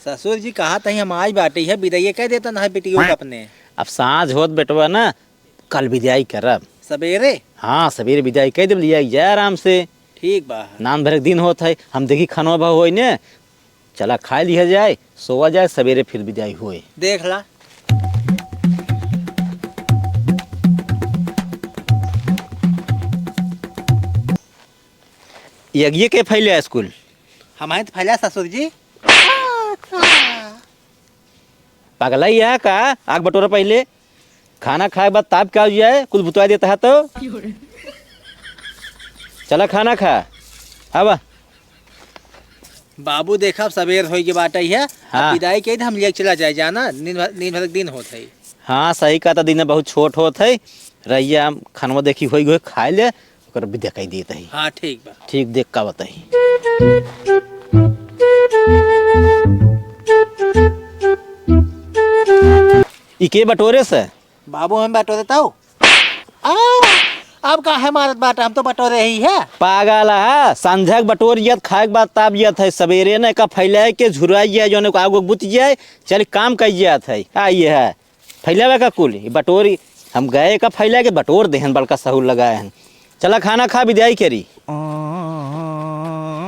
ससुर जी कहा था हम आज बाटे है विदाई कह देता ना बेटियों का अपने। अब सांझ होत बेटवा ना, कल विदाई करब। सवेरे हाँ सवेरे विदाई कह देब, लिया जाए आराम से। ठीक बा। नाम भर दिन होत है, हम देखी खानवा भा होई ने, चला खा लिया जाए, सोवा जाए, सवेरे फिर विदाई होए। देख ला। यज्ञ के फैले स्कूल हमारे तो फैला ससुर जी। पगला ही है का? आग बटोरा पहले, खाना खाए बाद ताप क्या हो जाए, कुल बुतवा देता है तो। चला खाना खा अब। बाबू देखा सवेर हो के बाटे है। हाँ। विदाई कह हम ले चला जाए जाना, नींद भर दिन होत है। हाँ सही का, दिन बहुत छोट होत है, रैया खानवा देखी होई गए खाए ले, ओकर विदा कह देते है। हाँ ठीक बा। ठीक देख का बताई। इके बटोरे से बाबू हम बटो देता हूँ। अब का है मारत बाटा, हम तो बटोरे ही है। पागल है, संझक बटोर यत खाए के बाद ताप यत है, सवेरे ने का फैलाए के झुराई जाए, जो ने को आगो बुत जाए, चल काम कर जात है। आइए है फैलावे का कुल बटोरी, हम गए का फैला के बटोर देहन, बड़का सहूल लगाए हैं। चला खाना खा विदाई करी।